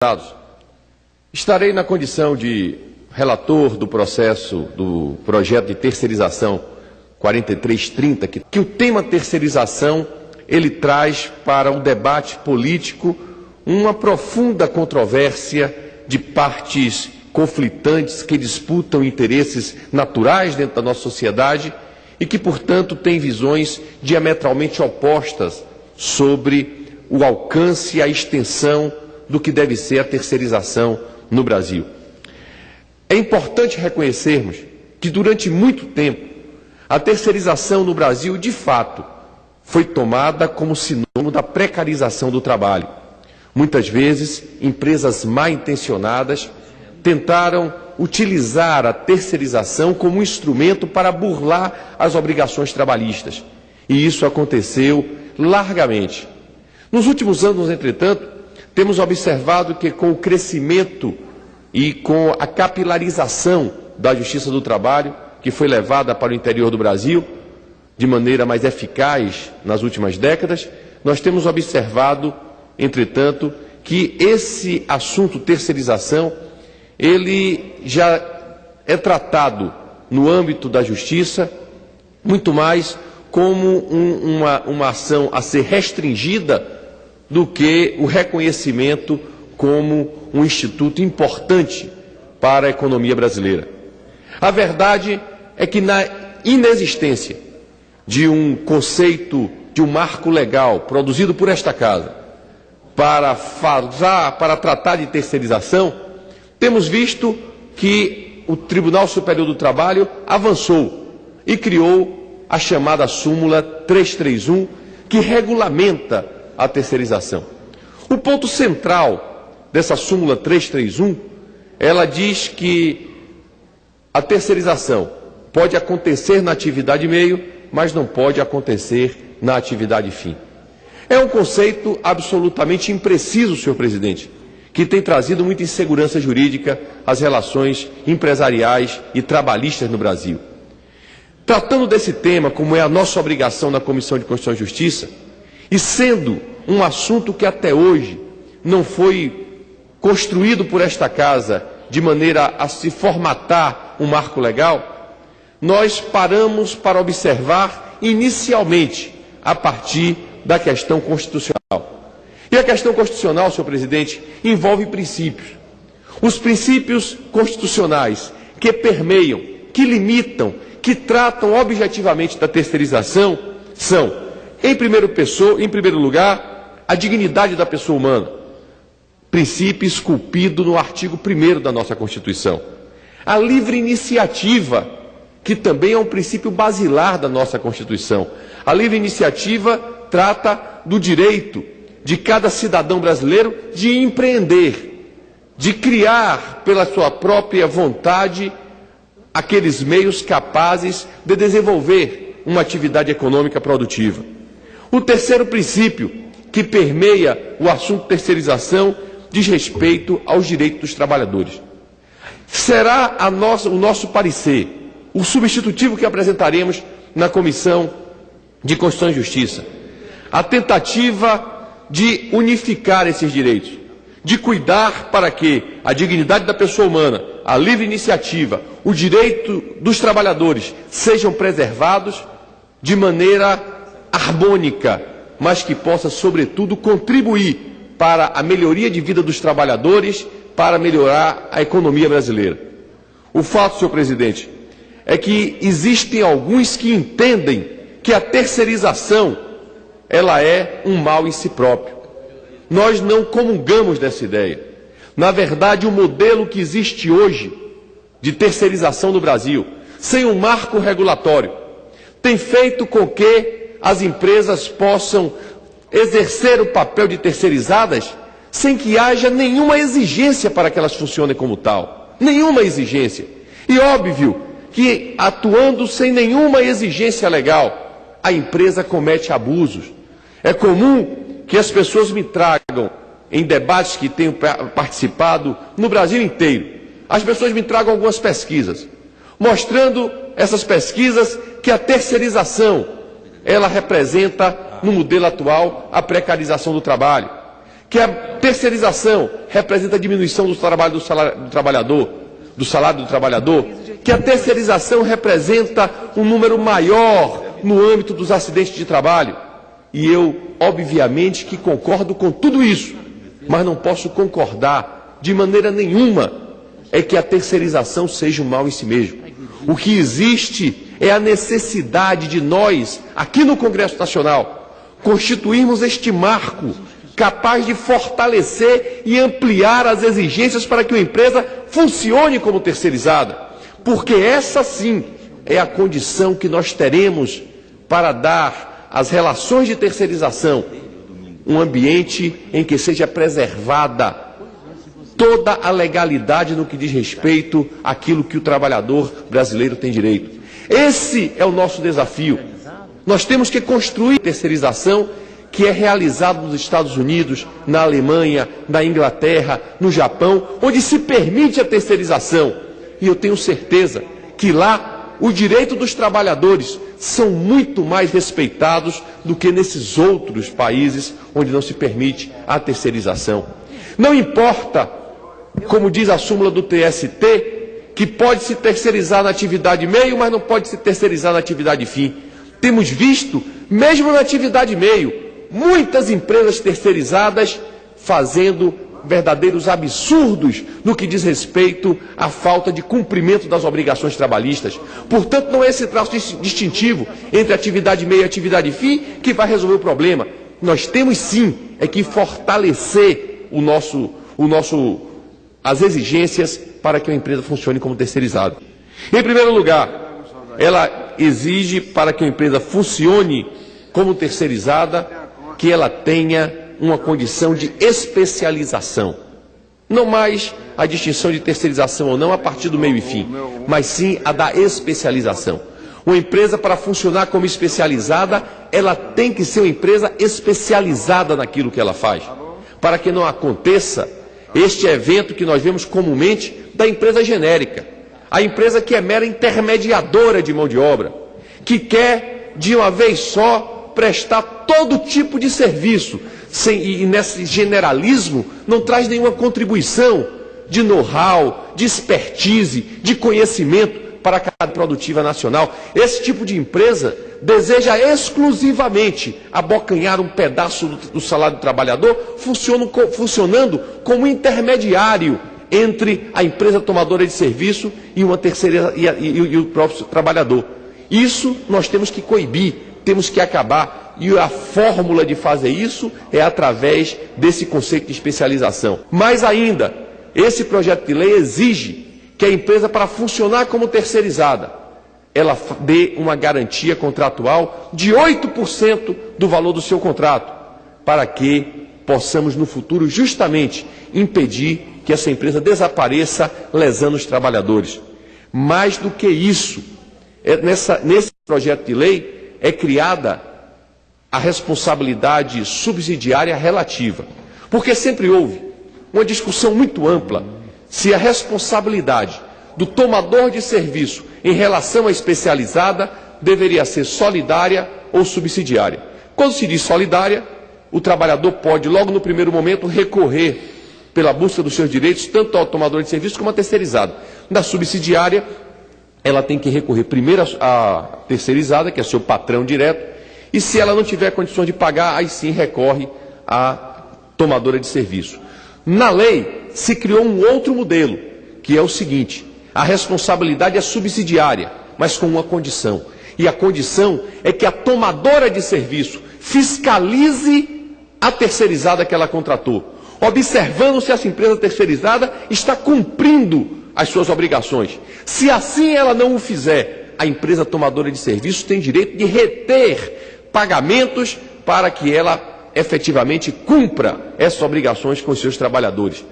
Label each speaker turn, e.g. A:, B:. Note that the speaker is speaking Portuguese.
A: Deputados, estarei na condição de relator do processo do projeto de terceirização 4330, que o tema terceirização ele traz para um debate político uma profunda controvérsia de partes conflitantes que disputam interesses naturais dentro da nossa sociedade e que, portanto, têm visões diametralmente opostas sobre o alcance e a extensão do que deve ser a terceirização no Brasil. É importante reconhecermos que, durante muito tempo, a terceirização no Brasil, de fato, foi tomada como sinônimo da precarização do trabalho. Muitas vezes, empresas mal intencionadas tentaram utilizar a terceirização como um instrumento para burlar as obrigações trabalhistas. E isso aconteceu largamente. Nos últimos anos, entretanto, temos observado que, com o crescimento e com a capilarização da Justiça do Trabalho, que foi levada para o interior do Brasil de maneira mais eficaz nas últimas décadas, nós temos observado, entretanto, que esse assunto terceirização, ele já é tratado no âmbito da Justiça muito mais como uma ação a ser restringida do que o reconhecimento como um instituto importante para a economia brasileira. A verdade é que, na inexistência de um conceito, de um marco legal produzido por esta Casa para tratar de terceirização, temos visto que o Tribunal Superior do Trabalho avançou e criou a chamada súmula 331, que regulamenta a terceirização. O ponto central dessa súmula 331, ela diz que a terceirização pode acontecer na atividade meio, mas não pode acontecer na atividade fim. É um conceito absolutamente impreciso, senhor presidente, que tem trazido muita insegurança jurídica às relações empresariais e trabalhistas no Brasil. Tratando desse tema, como é a nossa obrigação na Comissão de Constituição e Justiça, e sendo um assunto que até hoje não foi construído por esta Casa de maneira a se formatar um marco legal, nós paramos para observar inicialmente a partir da questão constitucional. E a questão constitucional, senhor presidente, envolve princípios. Os princípios constitucionais que permeiam, que limitam, que tratam objetivamente da terceirização são, em primeiro lugar, a dignidade da pessoa humana, princípio esculpido no artigo 1º da nossa Constituição. A livre iniciativa, que também é um princípio basilar da nossa Constituição. A livre iniciativa trata do direito de cada cidadão brasileiro de empreender, de criar pela sua própria vontade aqueles meios capazes de desenvolver uma atividade econômica produtiva. O terceiro princípio que permeia o assunto terceirização diz respeito aos direitos dos trabalhadores. Será o nosso parecer, o substitutivo que apresentaremos na Comissão de Constituição e Justiça, a tentativa de unificar esses direitos, de cuidar para que a dignidade da pessoa humana, a livre iniciativa, o direito dos trabalhadores sejam preservados de maneira harmônica, mas que possa, sobretudo, contribuir para a melhoria de vida dos trabalhadores, para melhorar a economia brasileira. O fato, senhor presidente, é que existem alguns que entendem que a terceirização ela é um mal em si próprio. Nós não comungamos dessa ideia. Na verdade, o modelo que existe hoje de terceirização no Brasil, sem um marco regulatório, tem feito com que as empresas possam exercer o papel de terceirizadas sem que haja nenhuma exigência para que elas funcionem como tal. Nenhuma exigência. E óbvio que, atuando sem nenhuma exigência legal, a empresa comete abusos. É comum que as pessoas me tragam, em debates que tenho participado no Brasil inteiro, as pessoas me tragam algumas pesquisas, mostrando essas pesquisas que a terceirização, ela representa, no modelo atual, a precarização do trabalho, que a terceirização representa a diminuição do salário do trabalhador, que a terceirização representa um número maior no âmbito dos acidentes de trabalho. E eu, obviamente, que concordo com tudo isso, mas não posso concordar de maneira nenhuma é que a terceirização seja um mal em si mesmo. O que existe é a necessidade de nós, aqui no Congresso Nacional, constituirmos este marco capaz de fortalecer e ampliar as exigências para que uma empresa funcione como terceirizada, porque essa sim é a condição que nós teremos para dar às relações de terceirização um ambiente em que seja preservada toda a legalidade no que diz respeito àquilo que o trabalhador brasileiro tem direito. Esse é o nosso desafio. Nós temos que construir a terceirização que é realizada nos Estados Unidos, na Alemanha, na Inglaterra, no Japão, onde se permite a terceirização. E eu tenho certeza que lá o direito dos trabalhadores são muito mais respeitados do que nesses outros países onde não se permite a terceirização. Não importa, como diz a súmula do TST, que pode se terceirizar na atividade meio, mas não pode se terceirizar na atividade fim. Temos visto, mesmo na atividade meio, muitas empresas terceirizadas fazendo verdadeiros absurdos no que diz respeito à falta de cumprimento das obrigações trabalhistas. Portanto, não é esse traço distintivo entre atividade meio e atividade fim que vai resolver o problema. Nós temos sim que fortalecer as exigências para que a empresa funcione como terceirizada. Em primeiro lugar, ela exige para que a empresa funcione como terceirizada que ela tenha uma condição de especialização. Não mais a distinção de terceirização ou não a partir do meio e fim, mas sim a da especialização. Uma empresa, para funcionar como especializada, ela tem que ser uma empresa especializada naquilo que ela faz, para que não aconteça este evento que nós vemos comumente da empresa genérica, a empresa que é mera intermediadora de mão de obra, que quer, de uma vez só, prestar todo tipo de serviço, e nesse generalismo não traz nenhuma contribuição de know-how, de expertise, de conhecimento para a cadeia produtiva nacional. Esse tipo de empresa deseja exclusivamente abocanhar um pedaço do salário do trabalhador, funcionando como intermediário entre a empresa tomadora de serviço e uma terceira e o próprio trabalhador. Isso nós temos que coibir, temos que acabar. E a fórmula de fazer isso é através desse conceito de especialização. Mais ainda, esse projeto de lei exige que a empresa, para funcionar como terceirizada, ela dê uma garantia contratual de 8% do valor do seu contrato, para que possamos no futuro justamente impedir que essa empresa desapareça lesando os trabalhadores. Mais do que isso, nesse projeto de lei é criada a responsabilidade subsidiária relativa, porque sempre houve uma discussão muito ampla se a responsabilidade do tomador de serviço em relação à especializada deveria ser solidária ou subsidiária. Quando se diz solidária, o trabalhador pode, logo no primeiro momento, recorrer pela busca dos seus direitos, tanto ao tomador de serviço como à terceirizada. Na subsidiária, ela tem que recorrer primeiro à terceirizada, que é seu patrão direto, e se ela não tiver condições de pagar, aí sim recorre à tomadora de serviço. Na lei, se criou um outro modelo, que é o seguinte: a responsabilidade é subsidiária, mas com uma condição. E a condição é que a tomadora de serviço fiscalize a terceirizada que ela contratou, observando se essa empresa terceirizada está cumprindo as suas obrigações. Se assim ela não o fizer, a empresa tomadora de serviço tem direito de reter pagamentos para que ela efetivamente cumpra essas obrigações com os seus trabalhadores.